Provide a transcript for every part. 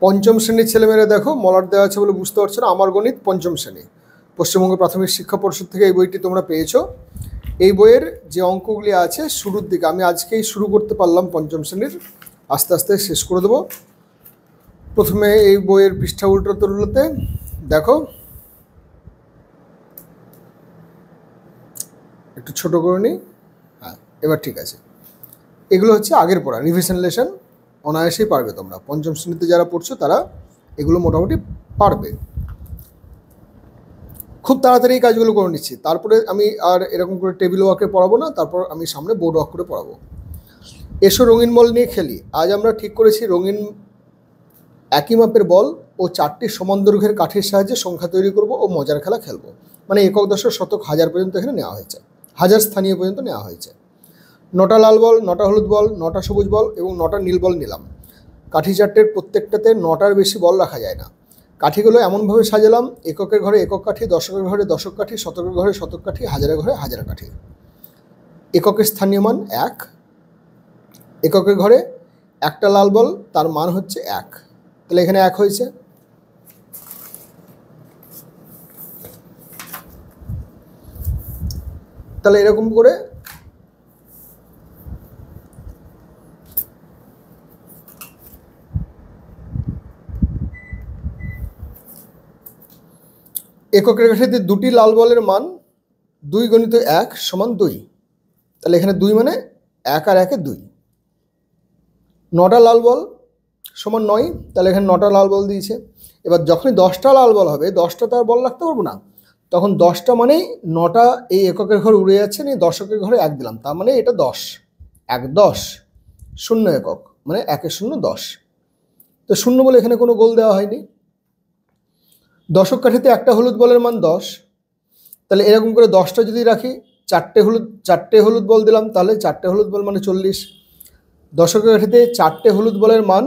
পঞ্চম শ্রেণীর ছেলেমেয়েরা দেখো, মলাট দেওয়া আছে বলে বুঝতে পারছো না। আমার গণিত পঞ্চম শ্রেণী, পশ্চিমবঙ্গ প্রাথমিক শিক্ষা পরিষদ থেকে এই বইটি তোমরা পেয়েছো। এই বইয়ের যে অঙ্কগুলি আছে শুরুর দিকে, আমি আজকেই শুরু করতে পারলাম পঞ্চম শ্রেণীর, আস্তে আস্তে শেষ করে দেবো। প্রথমে এই বইয়ের পৃষ্ঠা উল্টোতে দেখো, একটু ছোট করে নিই। হ্যাঁ, এবার ঠিক আছে। এগুলো হচ্ছে আগের পড়া রিভিশন লেসন, অনায়াসেই পারবে তোমরা। পঞ্চম শ্রেণীতে যারা পড়ছো তারা এগুলো মোটামুটি পারবে। খুব তাড়াতাড়ি এই কাজগুলো করে নিচ্ছি, তারপরে আমি আর এরকম করে টেবিল ওয়ার্কে পড়াবো না, তারপর আমি সামনে বোর্ড ওয়ার্ক করে পড়াবো। এসো রঙিন বল নিয়ে খেলি। আজ আমরা ঠিক করেছি রঙিন একই মাপের বল ও 4টি সমান দৈর্ঘ্যের কাঠির সাহায্যে সংখ্যা তৈরি করব ও মজার খেলা খেলবো। মানে একক, দশক, শতক, হাজার পর্যন্ত এখানে নেওয়া হয়েছে, হাজার স্থানীয় পর্যন্ত নেওয়া হয়েছে। 9টা লাল বল, 9টা হলুদ বল, 9টা সবুজ বল এবং 9টা নীল বল নিলাম। কাঠি 4টের প্রত্যেকটাতে 9টার বেশি বল রাখা যায় না। কাঠিগুলো এমনভাবে সাজালাম, এককের ঘরে একক কাঠি, দশকের ঘরে দশক কাঠি, শতকের ঘরে শতক কাঠি, হাজারের ঘরে হাজার কাঠি। এককের স্থানীয় মান 1। এককের ঘরে একটা লাল বল, তার মান হচ্ছে 1, তাহলে এখানে 1 হয়েছে। তাহলে এরকম করে এককের কাঠিতে 2টি লাল বলের মান 2 গুণিত 1 সমান 2, তাহলে এখানে 2 মানে 1 আর 1 2। 9টা লাল বল সমান 9, তাহলে এখানে 9টা লাল বল দিয়েছে। এবার যখনই 10টা লাল বল হবে, 10টা তো আর বল রাখতে পারবো না, তখন 10টা মানেই 9টা এই এককের ঘরে উড়ে যাচ্ছে, নিয়ে দশকের ঘরে 1 দিলাম, তার মানে এটা 10, 1 10, 0 একক, মানে 1 0 10। তো 0 বলে এখানে কোনো গোল দেওয়া হয়নি। দশক কাঠিতে একটা হলুদ বলের মান 10, তাহলে এরকম করে 10টা যদি রাখি, 4টে হলুদ বল দিলাম, তাহলে 4টে হলুদ বল মানে 40। দশকের কাঠিতে 4টে হলুদ বলের মান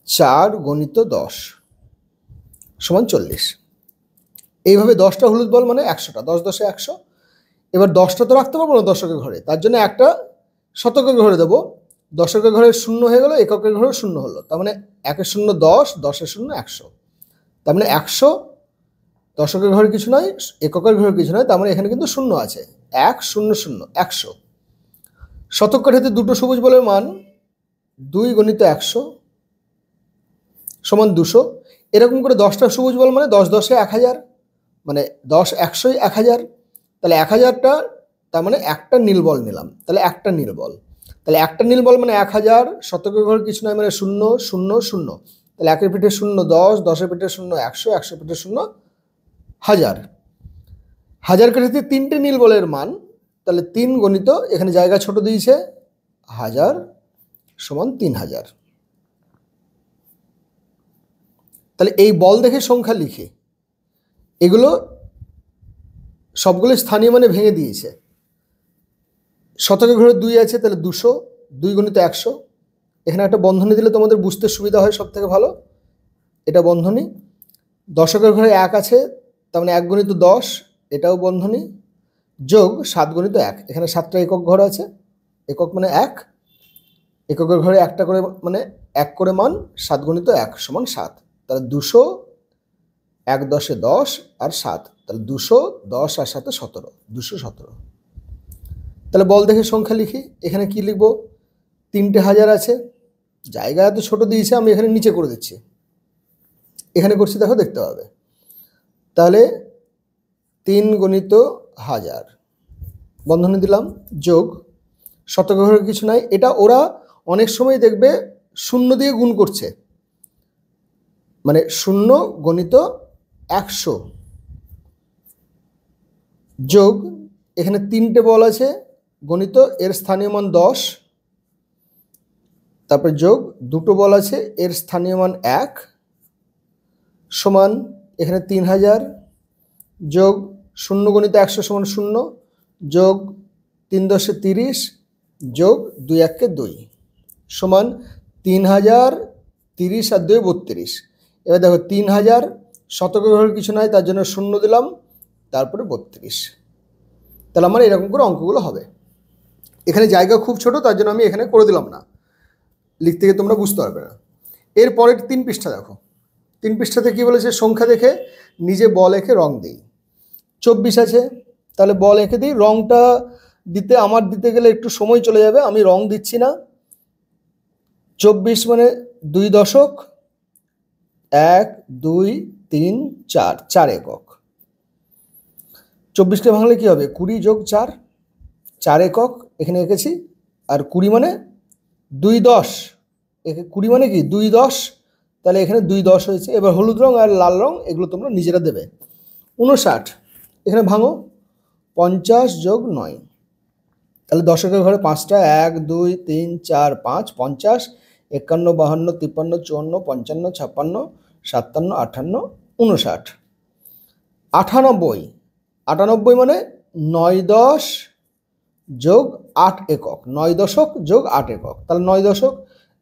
4 গুণিত 10 সমান 40। এইভাবে 10টা হলুদ বল মানে 100টা, 10 10 100। এবার 10টা তো রাখতে পারবো না দশকের ঘরে, তার জন্য একটা শতকের ঘরে দেবো। দশকের ঘরে 0 হয়ে গেল, এককের ঘরে 0 হলো, তার মানে 1 0 10, 10 0 100, তার মানে 100 দশকের ঘরে কিছু নয়, এককের ঘরে কিছু নয়, তার মানে এখানে কিন্তু 0 আছে, 1 0 0 100। শতক কাঠিতে 2টো সবুজ বলের মান 2 গুণিত 100 সমান 200। এরকম করে 10টা সবুজ বল মানে 10 10 1000, মানে 10 100 1000, তাহলে 1000টা, তার মানে একটা নীল বল নিলাম, তাহলে একটা নীল বল, তাহলে একটা নীল বল মানে 1000। শতকের ঘরে কিছু নয় মানে 0 0 0, তাহলে 1-এর পিঠে 0 10, 10-এর পিঠে 0 100, 100-এর পিঠে 0 1000। হাজার কাঠিতে 3টে নীল বলের মান, তাহলে 3 গণিত, এখানে জায়গা ছোট দিয়েছে, 1000 সমান 3000। তাহলে এই বল দেখে সংখ্যা লিখে এগুলো সবগুলো স্থানীয় মানে ভেঙে দিয়েছে। শতকের ঘরে 2 আছে, তাহলে 200, 2 গুণিত 100। এখানে একটা বন্ধনী দিলে তোমাদের বুঝতে সুবিধা হয়, সব থেকে ভালো এটা বন্ধনী। দশকের ঘরে 1 আছে, তার মানে 1 গুণিত 10, এটাও বন্ধনী, যোগ 7 গুণিত 1। এখানে 7টা একক ঘর আছে, একক মানে 1, এককের ঘরে একটা করে মানে 1 করে মান, 7 গুণিত 1 সমান 7, তাহলে 200, 1 10 10 আর 7, তাহলে 200 10 আর 7 17, 217। তাহলে বল দেখে সংখ্যা লিখি। এখানে কি লিখব, 3টে হাজার আছে, জায়গা এত ছোট দিয়েছে, আমি এখানে নিচে করে দিচ্ছি, এখানে করছি দেখো, দেখতে পাবে। তাহলে 3 গুণিত 1000 বন্ধনী দিলাম, যোগ শতকের ঘরে কিছু নাই, এটা ওরা অনেক সময় দেখবে 0 দিয়ে গুণ করছে, মানে 0 গণিত 100, যোগ এখানে 3টে বল আছে গণিত, এর স্থানীয় মান 10, তারপরে যোগ 2টো বল আছে, এর স্থানীয় মান 1 সমান এখানে 3000, যোগ 0 গণিত 100 সমান 0, যোগ 3 10 30, যোগ 2 1 2 সমান 3000, 30 আর 2 32। এবার দেখো 3000, শতকের ঘরে কিছু নাই, তার জন্য 0 দিলাম, তারপরে 32। তাহলে আমার এরকম করে অঙ্কগুলো হবে। এখানে জায়গা খুব ছোট, তার জন্য আমি এখানে করে দিলাম না, লিখতে গিয়ে তোমরা বুঝতে পারবে না। এর পরের 3 পৃষ্ঠা দেখো, 3 পৃষ্ঠাতে কী বলেছে, সংখ্যা দেখে নিজে বল এঁকে রং দিই। 24 আছে, তাহলে বল এঁকে দিই। রংটা দিতে গেলে একটু সময় চলে যাবে, আমি রং দিচ্ছি না। 24 মানে 2 দশক, 1 2 3 4, 4 একক। 24কে ভাঙলে কী হবে, 20 যোগ 4, 4 একক এখানে এঁকেছি। আর 20 মানে 2 10, 20 মানে কি 2 10, তাহলে এখানে 2 10 হয়েছে। এবার হলুদ রং আর লাল রং এগুলো তোমরা নিজেরা দেবে। 59 এখানে ভাঙো, 50 যোগ 9, তাহলে দশকের ঘরে 5টা, 1 2 3 4 5, 50, 51 52 53 54 55 56 57 58 59। 98 মানে 9 10 যোগ 8 একক, 9 দশক যোগ 8 একক, তাহলে 9 দশক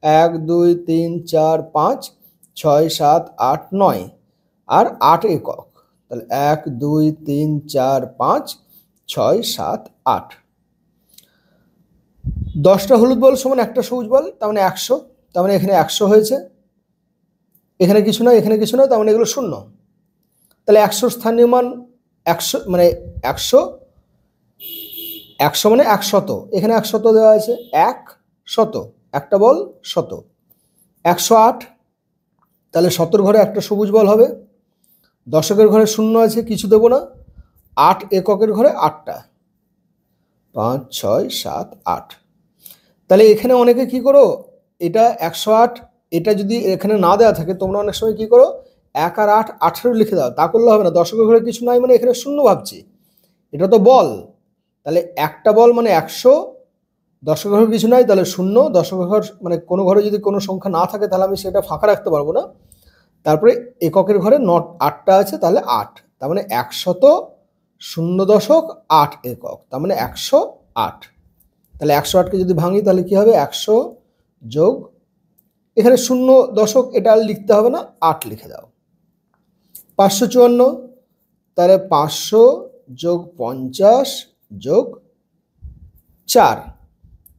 1 2 3 4 5 6 7 8 9 আর 8 একক, তাহলে 1 2 3 4 5 6 7 8। 10টা হলুদ বল সমান একটা সবুজ বল, তার মানে 100, তার মানে এখানে 100 হয়েছে। এখানে কিছু নয়, এখানে কিছু নয়, তার মানে এগুলো শূন্য। তাহলে 100 স্থানীয় মান 100 মানে 100, 100 মানে 100, এখানে 100 দেওয়া আছে, 100, একটা বল 100। 108, তাহলে 100 ঘরে একটা সবুজ বল হবে। দশকের ঘরে শূন্য আছে, কিছু দেবো না। 8 এককের ঘরে 8টা, 5 6 7 8। তাহলে এখানে অনেকে কি করো, এটা 108, এটা যদি এখানে না দেওয়া থাকে তোমরা অনেক সময় কি করো 1 আর 8 18 লিখে দাও, তা করলে হবে না। দশকের ঘরে কিছু নাই মানে এখানে শূন্য ভাবছি, এটা তো বল, তাহলে একটা বল মানে 100, দশকের ঘরে কিছু নাই তাহলে শূন্য। দশকের ঘর মানে কোনো ঘরে যদি কোনো সংখ্যা না থাকে তাহলে আমি সেটা ফাঁকা রাখতে পারবো না। তারপরে এককের ঘরে 8টা আছে, তাহলে 8, তার মানে 100.08 একক, তার মানে 108। তাহলে 108কে যদি ভাঙি তাহলে কি হবে, 100 যোগ, এখানে শূন্য দশক এটা লিখতে হবে না, 8 লিখে দাও। 554, তাহলে 500 যোগ 50 যোগ 4,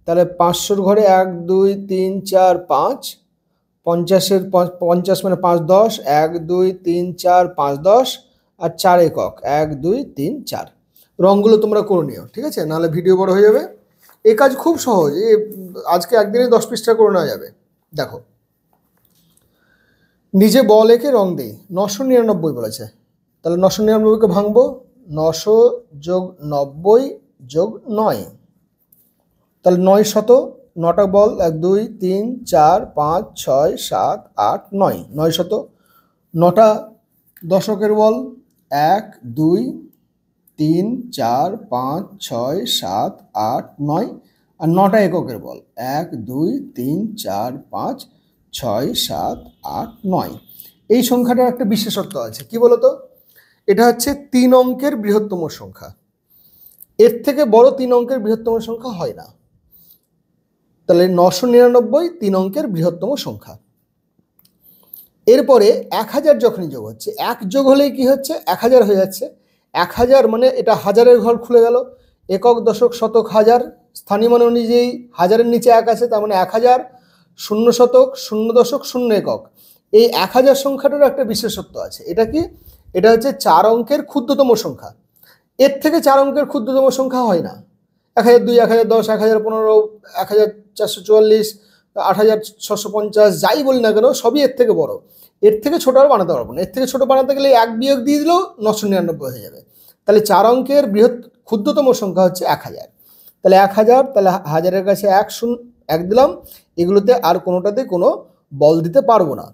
তাহলে 500 ঘরে 1 2 3 4 5, 50 মানে 5 10, 1 2 3 4 5 10 আর 4 একক, 1 2 3 4। রঙগুলো তোমরা করে নিও, ঠিক আছে, নাহলে ভিডিও বড় হয়ে যাবে। এই কাজ খুব সহজ, আজকে একদিনে 10 পৃষ্ঠা করে নেওয়া যাবে। দেখো, নিজে বল এঁকে রং দেই। 999 বলেছে, তাহলে 999কে ভাঙবো। 900 যোগ 90 যোগ 9, তাহলে 900, 9টা বল 1 2 3 4 5 6 7 8 9, 900। 9টা দশকের বল 1 2 3 4 5 6 7 8 9, আর 9টা এককের বল 1 2 3 4 5 6 7 8 9। এই সংখ্যাটার একটা বিশেষত্ব আছে, কি বলতো, এটা হচ্ছে 3 অঙ্কের বৃহত্তম সংখ্যা। এর থেকে বড় 3 অঙ্কের বৃহত্তম সংখ্যা হয় না। তাহলে 999 3 অঙ্কের বৃহত্তম সংখ্যা। এরপরে 1000 যখনই যোগ হচ্ছে, 1 যোগ হলেই কি হচ্ছে, 1000 হয়ে যাচ্ছে। 1000 মানে এটা হাজারের ঘর খুলে গেল, একক দশক শতক হাজার, স্থানীয় মান অনুযায়ী হাজারের নিচে 1 আছে, তার মানে 1000, শূন্য শতক, শূন্য দশক, শূন্য একক। এই 1000 সংখ্যাটারও একটা বিশেষত্ব আছে। এটা কি, এটা হচ্ছে 4 অঙ্কের ক্ষুদ্রতম সংখ্যা। এর থেকে 4 অঙ্কের ক্ষুদ্রতম সংখ্যা হয় না। 1002, 1010, 1015, 1444, 8650, যাই বলি না কেন সবই এর থেকে বড়। এর থেকে ছোট আর বানাতে পারবো না। এর থেকে ছোট বানাতে গেলে 1 বিয়োগ দিয়ে দিলেও 999 হয়ে যাবে। তাহলে 4 অঙ্কের ক্ষুদ্রতম সংখ্যা হচ্ছে 1000। তাহলে 1000, তাহলে হাজারের কাছে 1 দিলাম, এগুলোতে আর কোনোটাতে কোনো বল দিতে পারবো না।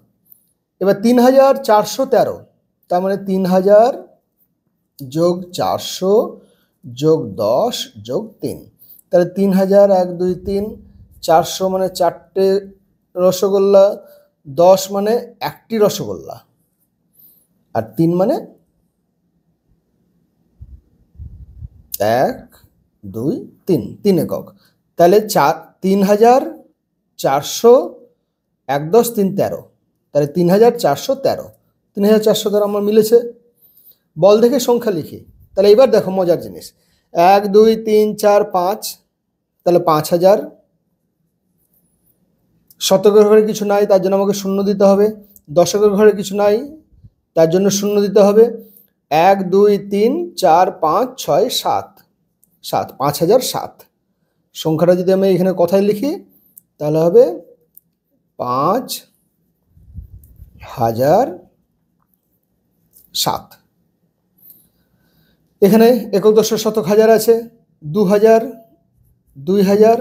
এবার 3413, তার মানে 3000 যোগ 400 যোগ 10 যোগ 3, তাহলে 3000 1 2 3, 400 মানে 4টে রসগোল্লা, 10 মানে 1টি রসগোল্লা, আর 3 মানে 1 2 3, 3 একক। তাহলে 3400, 1 10 3 13, তাহলে 3413, 3413 আমার মিলেছে। বল দেখে সংখ্যা লিখি। তাহলে এবার দেখো মজার জিনিস, 1 2 3 4 5, তাহলে 5000। শতকের ঘরে কিছু নাই, তার জন্য আমাকে শূন্য দিতে হবে। দশকের ঘরে কিছু নাই, তার জন্য শূন্য দিতে হবে। 1 2 3 4 5 6 7, 5007। সংখ্যাটা যদি আমি এখানে কথায় লিখি তাহলে হবে 5007। এখানে একক দশক শতক হাজার আছে, 2000, 2000।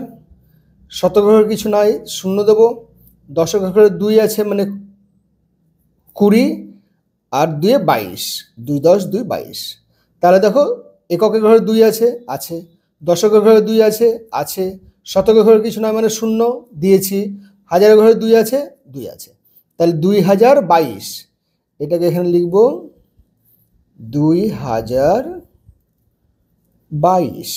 শতকের ঘরে কিছু নাই, শূন্য দেব। দশকের ঘরে 2 আছে, মানে 20, আর 2 22, 2 10 2 22। তাহলে দেখো এককের ঘরে 2 আছে, আছে। দশকের ঘরে 2 আছে, আছে। শতকের ঘরে কিছু নয়, মানে শূন্য দিয়েছি। হাজারের ঘরে 2 আছে, 2 আছে। তাহলে 2022, এটাকে এখানে লিখব 2022।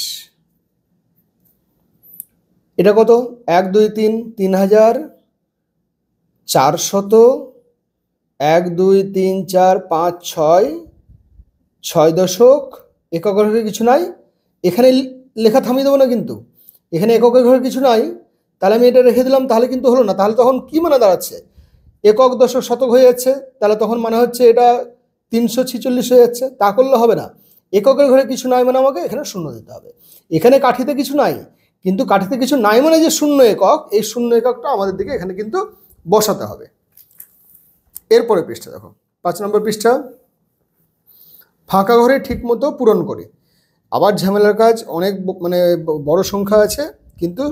এটা কত? 1 2 3 3400। 1 2 3 4 5 6, 6 দশক। এককের ঘরে কিছু নাই, এখানে লেখা থামিয়ে দেবো না কিন্তু। এখানে এককের ঘরে কিছু নাই, তাহলে আমি এটা রেখে দিলাম, তাহলে কিন্তু হলো না। তাহলে তখন কি মানে দাঁড়াচ্ছে? একক দশক শতক হয়ে যাচ্ছে, তাহলে তখন মানে হচ্ছে এটা 346 হয়ে যাচ্ছে। তা করলে হবে না। এককের ঘরে কিছু নাই মানে আমাকে এখানে শূন্য দিতে হবে। এখানে কাঠিতে কিছু নাই, কিন্তু কাঠিতে কিছু নাই মানে যে শূন্য একক, এই শূন্য এককটা আমাদের দিকে এখানে কিন্তু বসাতে হবে। এরপরে পৃষ্ঠা দেখো, 5 নম্বর পৃষ্ঠা। ফাঁকা ঘরে ঠিক মতো পূরণ করি। আবার ঝামেলার কাজ, অনেক মানে বড় সংখ্যা আছে কিন্তু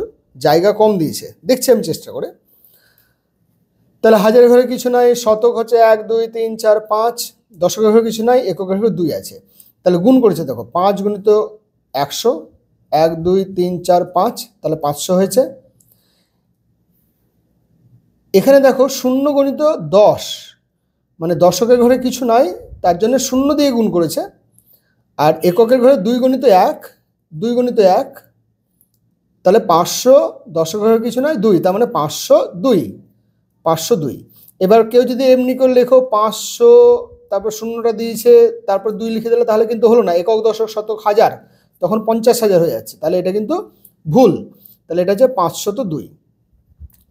জায়গা কম দিয়েছে, দেখছি আমি চেষ্টা করে। তাহলে হাজারের ঘরে কিছু নাই, শতক হচ্ছে 1 2 3 4 5। দশকের ঘরে কিছু নাই, এককের ঘরে 2 আছে। তাহলে গুণ করেছে দেখো, 5 গুণিত 100, 1 2 3 4 5, তাহলে 500 হয়েছে। এখানে দেখো 0 গণিত 10, মানে দশকের ঘরে কিছু নাই, তার জন্য 0 দিয়ে গুণ করেছে। আর এককের ঘরে 2 গণিত 1, 2 গণিত 1, তাহলে 500। দশকের ঘরে কিছু নাই, 2, তার মানে 502, 502। এবার কেউ যদি এমনি করে লেখো 500, তারপর শূন্যটা দিয়েছে, তারপর 2 লিখে দিলে, তাহলে কিন্তু হলো না। একক দশক শতক হাজার, তখন 50,000 হয়ে যাচ্ছে, তাহলে এটা কিন্তু ভুল। তাহলে এটা হচ্ছে 502।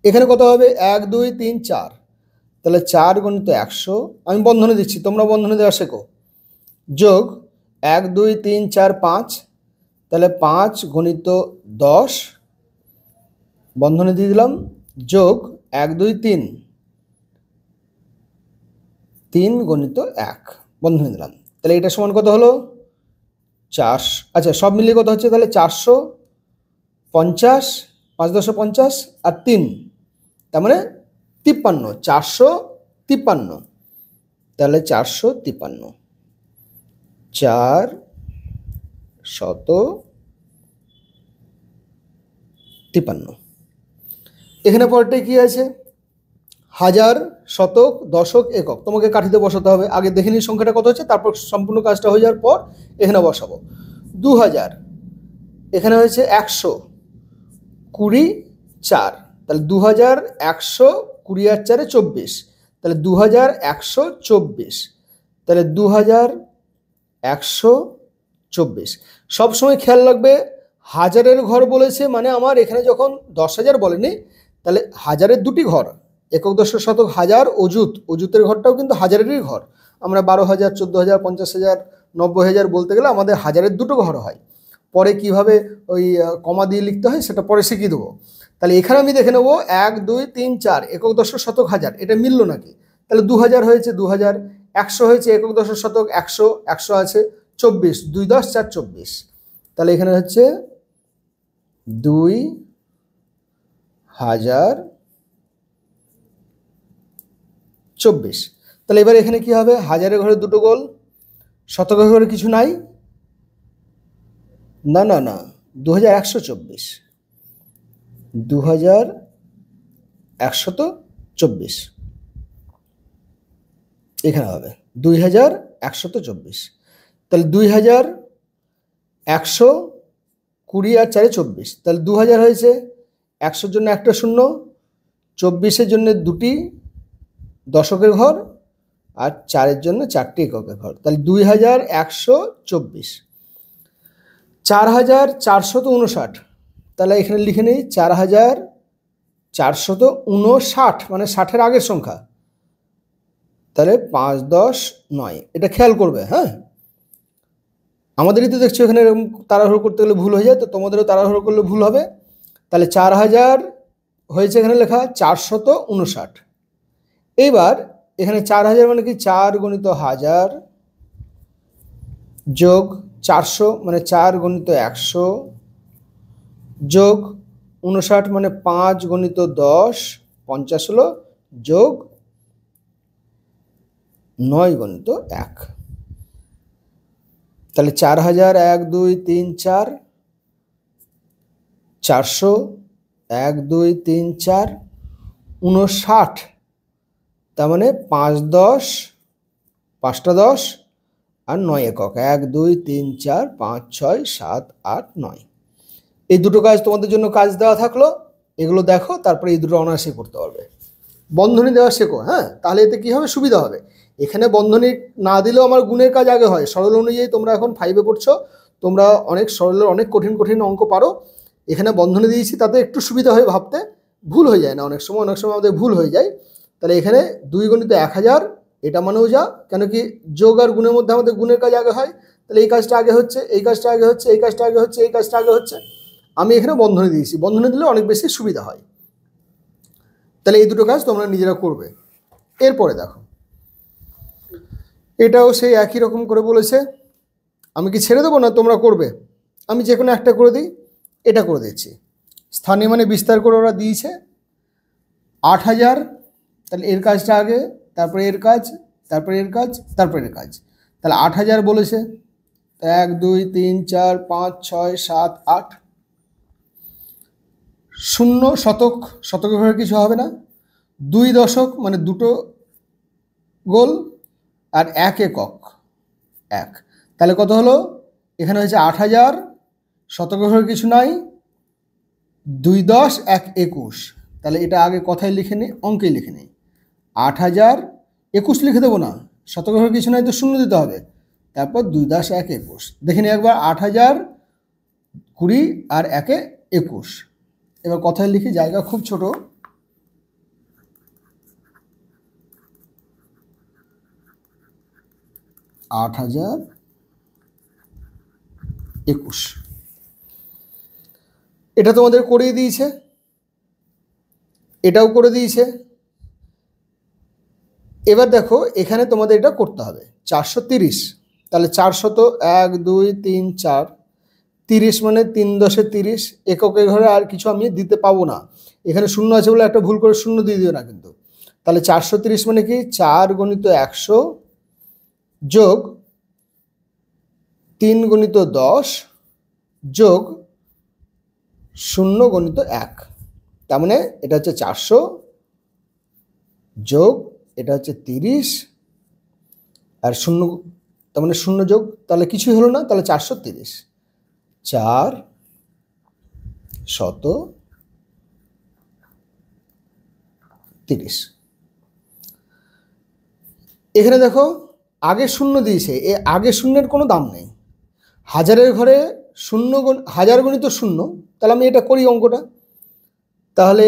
এখানে কত হবে? 1 2 3 4, তাহলে 4 গণিত 100, আমি বন্ধনে দিচ্ছি, তোমরা বন্ধনে দেওয়া শেখো। যোগ 1 2 3 4 5, তাহলে 5 গণিত 10, বন্ধনে দিয়ে দিলাম। যোগ 1 2 3, 3 গণিত 1, বন্ধনে দিলাম। তাহলে এটা সমান কত হলো? 4। আচ্ছা, সব মিলিয়ে কত হচ্ছে? তাহলে 450, 5 10 50 আর 3, তার মানে 53, 453। তাহলে 453, 453। এখানে পরেরটাই কি আছে? হাজার, শতক, দশক, একক। তোমাকে কাঠিতে বসাতে হবে। আগে দেখে নিই সংখ্যাটা কত হচ্ছে, তারপর সম্পূর্ণ কাজটা হয়ে যাওয়ার পর এখানে বসাবো। 2000, এখানে হয়েছে 100, 20 4, তাহলে 2100, 20 আর 4 24, তাহলে 2124, তাহলে 2124। সবসময় খেয়াল রাখবে, হাজারের ঘর বলেছে মানে আমার এখানে যখন 10,000 বলেনি, তাহলে হাজারের 2টি ঘর, একক দশক শতক হাজার, অযুতের ঘরটাও কিন্তু হাজারেরই ঘর। আমরা 12,000 14,000 50,000 90,000 বলতে গেলে আমাদের হাজারের 2টো ঘর হয়। পরে কিভাবে ওই কমা দিয়ে লিখতে হয় সেটা পরে শিখিয়ে দেবো। তাহলে এখানে আমি দেখে নেবো 1 2 3 4, একক দশক শতক হাজার, এটা মিললো নাকি? তাহলে 2000 হয়েছে, 2000। 100 হয়েছে, একক দশক শতক 100, 100 আছে। 24, 2 10 4 24, তাহলে এখানে হচ্ছে 2024। তাহলে এবার এখানে কি হবে? হাজারের ঘরে 2টো গোল, শতকের ঘরে কিছু নাই, না না না, 2124, 2124 এখানে হবে 2124। তাহলে 2100, 20 আর 4 24, তাহলে 2000 হয়েছে। 100-র জন্য একটা শূন্য, 24-এর জন্য 2টি দশকের ঘর, আর 4-এর জন্য 4টি এককের ঘর। তাহলে 2124। 4459, তাহলে এখানে লিখে নিই 4459, মানে 60-এর আগের সংখ্যা। তাহলে 5, 10, 9, এটা খেয়াল করবে। হ্যাঁ, আমাদেরই তো দেখছো এখানে এরকম তাড়াহুড়ো করতে গেলে ভুল হয়ে যায়, তো তোমাদেরও তাড়াহুড়ো করলে ভুল হবে। তাহলে 4000 হয়েছে এখানে লেখা 459। এইবার এখানে 4000 মানে কি 4 গুণিত 1000 যোগ 400 মানে 4 গুণিত 100 যোগ 59 মানে 5 গুণিত 10, 50 হলো, যোগ 9 গুণিত 1। তাহলে 4000 1 2 3 4, 400 1 2 3 4, 59, তার মানে 5 10, 5টা 10 আর 9 একক, 1 2 3 4 5 6 7 8 9। এই দুটো কাজ তোমাদের জন্য কাজ দেওয়া থাকলো, এগুলো দেখো, তারপরে এই দুটো অনায়াসে করতে পারবে। বন্ধনী দেওয়া শেখো। হ্যাঁ, তাহলে এতে কি হবে, সুবিধা হবে। এখানে বন্ধনী না দিলেও আমার গুণের কাজ আগে হয়। সরল অনুযায়ী তোমরা এখন 5-এ পড়ছো, তোমরা অনেক সরলের অনেক কঠিন কঠিন অঙ্ক পারো। এখানে বন্ধনী দিয়েছি তাতে একটু সুবিধা হয় ভাবতে, ভুল হয়ে যায় না অনেক সময় আমাদের ভুল হয়ে যায়। তাহলে এখানে 2 গুণিত 1000, এটা মানেও যা, কেন কি যোগ আর গুণের মধ্যে আমাদের গুণের কাজ আগে হয়। তাহলে এই কাজটা আগে হচ্ছে, এই কাজটা আগে হচ্ছে, এই কাজটা আগে হচ্ছে, এই কাজটা আগে হচ্ছে। আমি এখানে বন্ধনী দিয়েছি, বন্ধনী দিলে অনেক বেশি সুবিধা হয়। তাহলে এই দুটো কাজ তোমরা নিজেরা করবে। এরপরে দেখো, এটাও সেই একই রকম করে বলেছে। আমি কি ছেড়ে দেবো না, তোমরা করবে? আমি যে কোনো একটা করে দিই, এটা করে দিচ্ছি। স্থানীয় মানে বিস্তার করে ওরা দিয়েছে 8000, তাহলে এর কাজটা আগে, তারপরে এর কাজ, তারপরে এর কাজ, তারপরে এর কাজ। তাহলে 8000 বলেছে, 1 2 3 4 5 6 7 8। 0 শতক, শতকের ঘরে কিছু হবে না। 2 দশক মানে দুটো গোল, আর 1 একক 1। তাহলে কত হলো, এখানে হয়েছে 8000, শতকের ঘরে কিছু নাই, 2 10 1 21। তাহলে এটা আগে কথায় লিখে নিই, অঙ্কে লিখে নিই। 8000 21 লিখে দেবো না, শতকের ঘরে কিছু নাই তো 0 দিতে হবে, তারপর 2 10 1 21। দেখে নিই একবার, 8000 20 আর 1 21। এবার কথায় লিখি, জায়গা খুব ছোট। 8021, এটা তোমাদের করিয়ে দিয়েছে, এটাও করে দিয়েছে। এবার দেখো এখানে তোমাদের এটা করতে হবে 430। তাহলে 400 1 2 3 4, 30 মানে 3 10 30। এককের ঘরে আর কিছু আমি দিতে পাবো না, এখানে 0 আছে বলে একটা ভুল করে 0 দিয়ে দিও না কিন্তু। তাহলে 430 মানে কি 4 গুণিত 100 যোগ 3 গুণিত 10 যোগ 0 গুণিত 1। তার মানে এটা হচ্ছে 400 যোগ এটা হচ্ছে 30 আর 0, তার মানে 0 যোগ, তাহলে কিছুই হলো না। তাহলে 430, 430। এখানে দেখো আগে 0 দিয়েছে, এ আগে শূন্যের কোনো দাম নেই। হাজারের ঘরে 0 1000 গণিত 0, তাহলে আমি এটা করি অঙ্কটা। তাহলে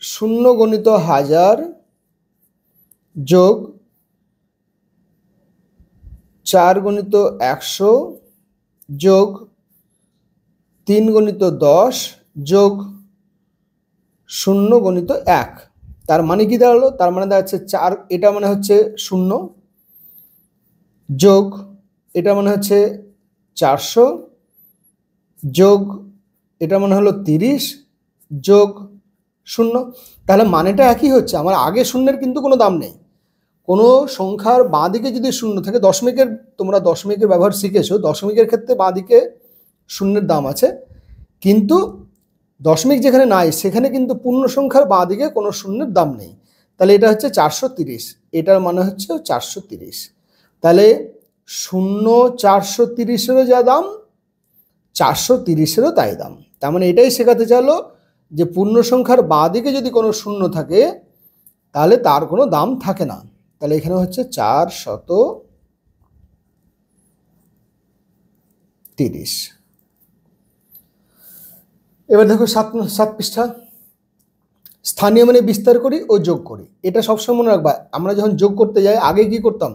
0 গণিত 1000 যোগ 4 গণিত 100 যোগ 3 গণিত 10 যোগ 0 গণিত 1। তার মানে কি দাঁড়ালো, তার মানে দাঁড়াচ্ছে 4, এটা মানে হচ্ছে 0 যোগ এটা মানে হচ্ছে 400 যোগ এটা মানে হলো 30 যোগ 0। তাহলে মানেটা একই হচ্ছে, আমার আগে শূন্যের কিন্তু কোনো দাম নেই। কোনো সংখ্যার বাঁ দিকে যদি 0 থাকে, দশমিকের, তোমরা দশমিকের ব্যবহার শিখেছো, দশমিকের ক্ষেত্রে বাঁ দিকে শূন্যের দাম আছে, কিন্তু দশমিক যেখানে নাই সেখানে কিন্তু পূর্ণ সংখ্যার বাঁ দিকে কোনো শূন্যের দাম নেই। তাহলে এটা হচ্ছে 430, এটার মানে হচ্ছে 430। তাহলে 0 430-এরও যা দাম, 430-এরও তাই দাম। তার মানে এটাই শেখাতে চাইলো যে পূর্ণ সংখ্যার বাঁ দিকে যদি কোনো শূন্য থাকে তাহলে তার কোনো দাম থাকে না। তাহলে এখানে হচ্ছে 430। এবার দেখো 7 পৃষ্ঠা, স্থানীয় মানে বিস্তার করি ও যোগ করি। এটা সবসময় মনে রাখবা, আমরা যখন যোগ করতে যাই আগে কি করতাম,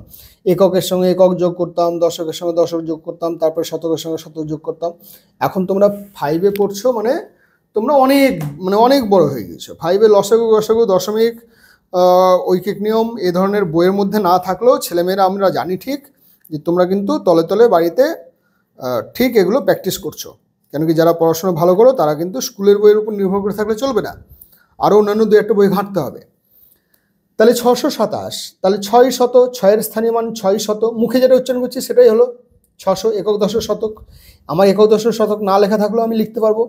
এককের সঙ্গে একক যোগ করতাম, দশকের সঙ্গে দশক যোগ করতাম, তারপরে শতকের সঙ্গে শতক যোগ করতাম। এখন তোমরা 5-এ পড়ছো, মানে তোমরা অনেক বড় হয়ে গেছো। 5-এ লসাগু গসাগু দশমিক ঐকিক নিয়ম এ ধরনের বইয়ের মধ্যে না থাকলেও ছেলেমেয়েরা আমরা জানি ঠিক যে তোমরা কিন্তু তলে তলে বাড়িতে ঠিক এগুলো প্র্যাকটিস করছো। কেন কি যারা পড়াশোনা ভালো করো তারা কিন্তু স্কুলের বইয়ের উপর নির্ভর করে থাকলে চলবে না, আরও অন্যান্য 2-1টা বই ঘাঁটতে হবে। তাহলে 627, তাহলে 6 6-এর স্থানীয় মান 6 মুখে যেটা উচ্চারণ করছি সেটাই হলো 600 একক দশক শতক। আমার একক দশক শতক না লেখা থাকলেও আমি লিখতে পারবো।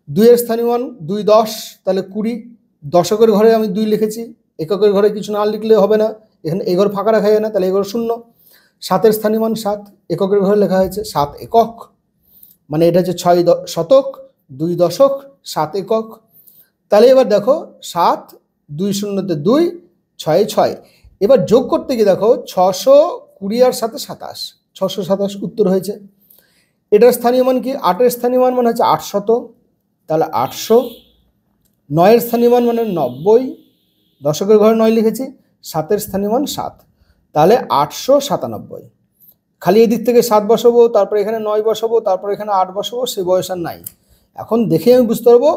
2-এর স্থানীয় মান 2 10, তাহলে 20। দশকের ঘরে আমি 2 লিখেছি, এককের ঘরে কিছু না লিখলে হবে না, এখানে এঘর ফাঁকা রাখা যায় না, তাহলে এঘর 0। 7-এর স্থানীয় মান 7, এককের ঘরে লেখা হয়েছে 7 একক, মানে এটা হচ্ছে 6 শতক, 2 দশক, 7 একক। তাহলে এবার দেখো 7 2 0-তে 2, 6 6। এবার যোগ করতে গিয়ে দেখো 620 আর 7 27, 627 উত্তর হয়েছে। এটার স্থানীয় মান কি, 8-এর স্থানীয় মান মানে হচ্ছে 800, তাহলে 800। 9-এর স্থানীয় মান মানে 90, দশকের ঘরে 9 লিখেছি। 7-এর স্থানীয় মান 7, তাহলে 897। খালি এদিক থেকে 7 বসাবো, তারপরে এখানে 9 বসাবো, তারপরে এখানে 8 বসাবো, সে বয়স আর নাই। এখন দেখে আমি বুঝতে পারবো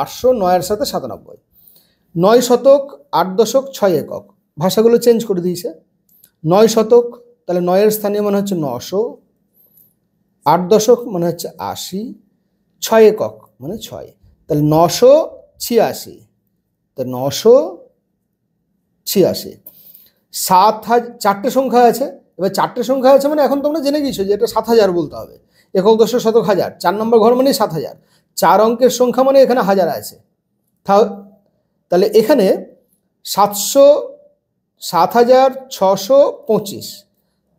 800 9-এর সাথে 97। 9 শতক 8 দশক 6 একক, ভাষাগুলো চেঞ্জ করে দিয়েছে। 9 শতক, তাহলে 9-এর স্থানীয় মানে হচ্ছে 900, 8 দশক মানে হচ্ছে 80, 6 একক মানে 6, তাহলে 986, তাহলে 986। 4টে সংখ্যা আছে, এবার 4টে সংখ্যা আছে মানে এখন তোমরা জেনে গেছো যে এটা 7000 বলতে হবে। একক দশক শতক হাজার, 4 নম্বর ঘর মানে 7000, 4 অঙ্কের সংখ্যা মানে এখানে 1000 আছে। তাহলে এখানে 7625,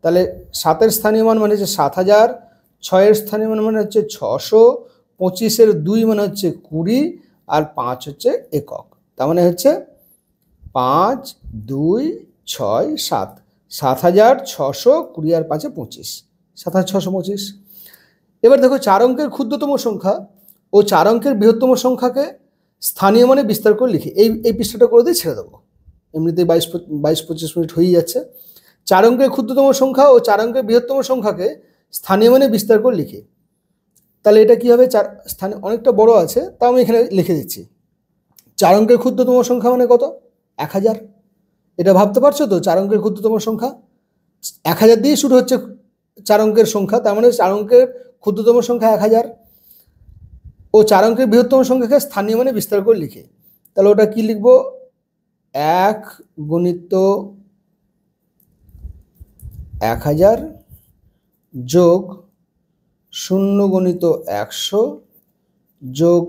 তাহলে 7-এর স্থানীয় মান মানে হচ্ছে 7000, 6-এর স্থানীয় মান মানে হচ্ছে 600, 25-এর 2 মানে হচ্ছে 20, আর 5 হচ্ছে একক, তার মানে হচ্ছে 5 2 6 7, 7620 আর 5-এ 25, 7625। এবার দেখো 4 অঙ্কের ক্ষুদ্রতম সংখ্যা ও 4 অঙ্কের বৃহত্তম সংখ্যাকে স্থানীয় মানে বিস্তার করে লিখি। এই পৃষ্ঠাটা করে দিয়ে ছেড়ে দেবো, এমনিতেই 22-25 মিনিট হয়ে যাচ্ছে। 4 অঙ্কের ক্ষুদ্রতম সংখ্যা ও 4 অঙ্কের বৃহত্তম সংখ্যাকে স্থানীয় মানে বিস্তার করে লিখি। তাহলে এটা কি হবে, স্থানীয় অনেকটা বড় আছে, তা আমি এখানে লিখে দিচ্ছি। 4 অঙ্কের ক্ষুদ্রতম সংখ্যা মানে কত, 1000। এটা ভাবতে পারছো তো, 4 অঙ্কের ক্ষুদ্রতম সংখ্যা 1000 দিয়ে শুরু হচ্ছে 4 অঙ্কের সংখ্যা, তার মানে 4 অঙ্কের ক্ষুদ্রতম সংখ্যা 1000 ও 4 অঙ্কের বৃহত্তম সংখ্যাকে স্থানীয় মানে বিস্তার করে লিখে। তাহলে ওটা কি লিখবো, 1 গুণিত 1000 যোগ 0 গুণিত 100 যোগ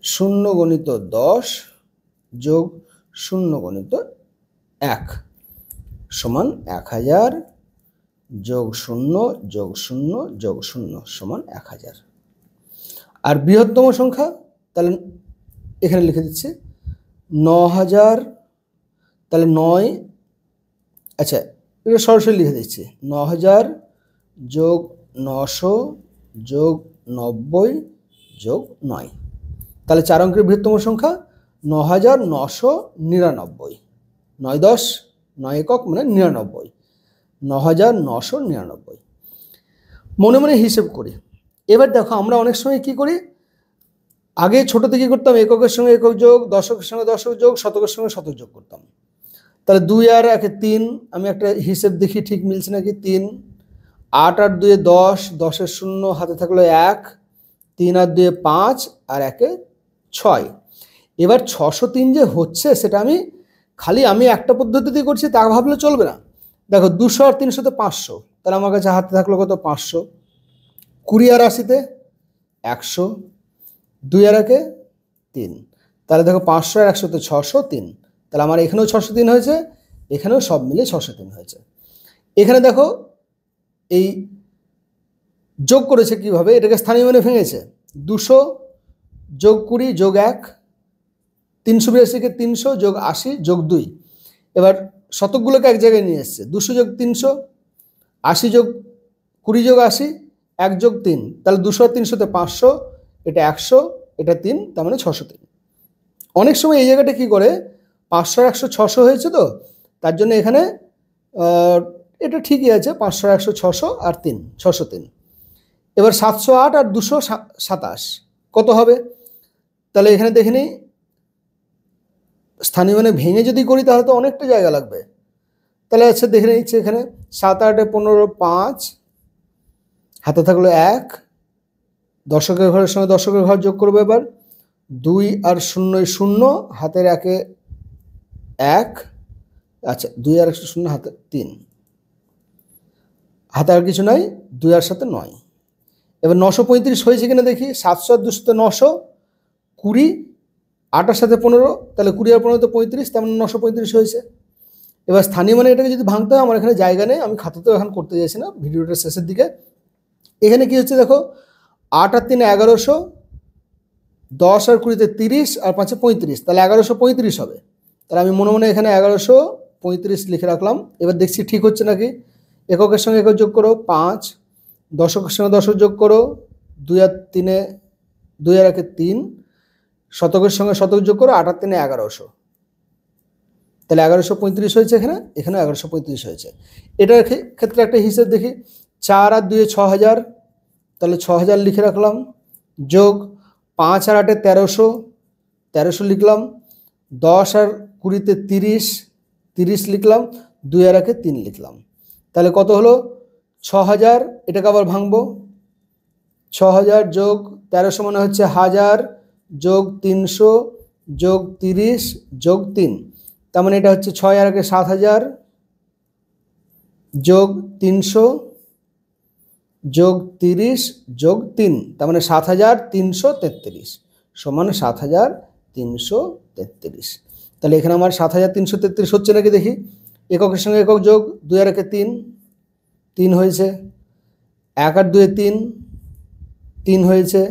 0 গুণিত 10 যোগ 0 গুণিত 1 সমান 1000 যোগ 0 যোগ 0 যোগ 0 সমান 1000। আর বৃহত্তম সংখ্যা তাহলে এখানে লিখে দিচ্ছি 9000, তাহলে 9, আচ্ছা এটা সরাসরি লিখে দিচ্ছি, 9000 যোগ 900 যোগ 90 যোগ 9, তাহলে 4 অঙ্কের বৃহত্তম সংখ্যা 9999, 9 10 9 একক মানে 99, 9999। মনে মনে হিসেব করি। এবার দেখো আমরা অনেক সময় কি করি, আগে ছোটোতে কী করতাম, এককের সঙ্গে একক যোগ, দশকের সঙ্গে দশক যোগ, শতকের সঙ্গে শতক যোগ করতাম। তাহলে 2 আর 1 3, আমি একটা হিসেব দেখি ঠিক মিলছে নাকি। 3 8 আর 2 10, 10-এর 0 হাতে থাকলো 1, 3 আর 2 5 আর 1 6। এবার 603 যে হচ্ছে সেটা আমি একটা পদ্ধতিতে করছি তা ভাবলে চলবে না। দেখো 200 আর 300-তে 500, তাহলে আমার কাছে হাতে থাকলো কত, 500। 20 আর 80-তে 100, 2 আর 1 3, তাহলে দেখো 500 আর 100-তে 603, তাহলে আমার এখানেও 603 হয়েছে, এখানেও সব মিলে 603 হয়েছে। এখানে দেখো এই যোগ করেছে কিভাবে, এটাকে স্থানীয় মানে ভেঙেছে। 200 যোগ 20 যোগ 1, 382-কে 300 যোগ 80 যোগ 2। এবার শতকগুলোকে এক জায়গায় নিয়ে এসছে, 200 যোগ 300, 80 যোগ 20 যোগ 80, 1 যোগ 3, তাহলে 200 আর 300তে 500, এটা 100, এটা 3, তার মানে 603। অনেক সময় এই জায়গাটা কি করে 500 আর 100 600 হয়েছে, তো তার জন্য এখানে এটা ঠিকই আছে, 500 আর 100 600 আর 3 603। এবার 708 আর 227 কত হবে? তাহলে এখানে দেখে নিই, স্থানীয় মানে ভেঙে যদি করি তাহলে তো অনেকটা জায়গা লাগবে। তাহলে আচ্ছা দেখে নিচ্ছি, এখানে 7 8 15 5, হাতে থাকলো 1, দশকের ঘরের সঙ্গে দশকের ঘর যোগ করবো। এবার 2 আর 0 0, হাতের 1 1, আচ্ছা 2 আর 1 0, হাতে 3, হাতে আর কিছু নাই, 2 আর 7 9। এবার 935 হয়েছে কিনা দেখি, 700 আর 200 900, 20, 8 আর 7 15, তাহলে 20 আর 15 তো 35, তার মানে 935 হয়েছে। এবার স্থানীয় মানে এটাকে যদি ভাঙতে হয়, আমার এখানে জায়গা নেই, আমি খাতাতেও এখন করতে যাচ্ছি না, ভিডিওটার শেষের দিকে। এখানে কি হচ্ছে দেখো, 8 আর 3 1100, 10 আর 20তে 30, আর 5 35, তাহলে 1135 হবে। তাহলে আমি মনে মনে এখানে 1135 লিখে রাখলাম। এবার দেখছি ঠিক হচ্ছে নাকি। এককের সঙ্গে একক যোগ করো 5, দশকের সঙ্গে দশক যোগ করো 2 আর 3, 2 আর 1 3, শতকের সঙ্গে শতক যোগ করো 8 আর 3 1100, তাহলে 1135 হয়েছে। এখানে 1135 হয়েছে। এটার ক্ষেত্রে একটা হিসেব দেখি, 4 আর 2 6000, তাহলে 6000 লিখে রাখলাম, যোগ 5 আর 8 1300, 1300 লিখলাম, 10 আর 20তে 30, 30 লিখলাম, 2 আর 1 3 লিখলাম। তাহলে কত হলো 6000। এটাকে আবার ভাঙবো, 6000 যোগ 1300 মানে হচ্ছে 1000, যোগ 300, যোগ 30, যোগ 3, তার মানে এটা হচ্ছে 6 আর 1 7000, যোগ 300, যোগ 30, যোগ 3, তার মানে 7333 সমান 7333। তাহলে এখানে আমার 7333 হচ্ছে নাকি দেখি। এককের সঙ্গে একক যোগ, 2 আর 1 3, 3 হয়েছে, 1 আর 2 3, 3 হয়েছে,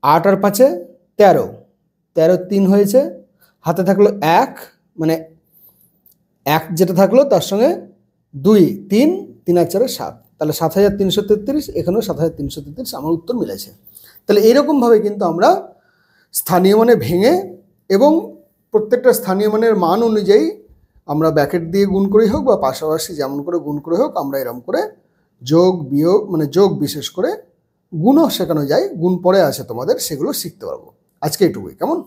8 আর 5 13, 13 3 হয়েছে, হাতে থাকলো 1, মানে 1 যেটা থাকলো তার সঙ্গে 2 3, 3 আর 4 7, তাহলে 7333, এখানেও 7333, আমার উত্তর মিলেছে। তাহলে এইরকমভাবে কিন্তু আমরা স্থানীয় মানে ভেঙে এবং প্রত্যেকটা স্থানীয় মানের মান অনুযায়ী আমরা ব্র্যাকেট দিয়ে গুণ করেই হোক বা পাশাপাশি যেমন করে গুণ করে হোক, আমরা এরকম করে যোগ বিয়োগ মানে যোগ বিশেষ করে গুণও শেখানো যায়, গুণ পরে আছে তোমাদের, সেগুলো শিখতে পারবো। আজকে এটুকুই, কেমন?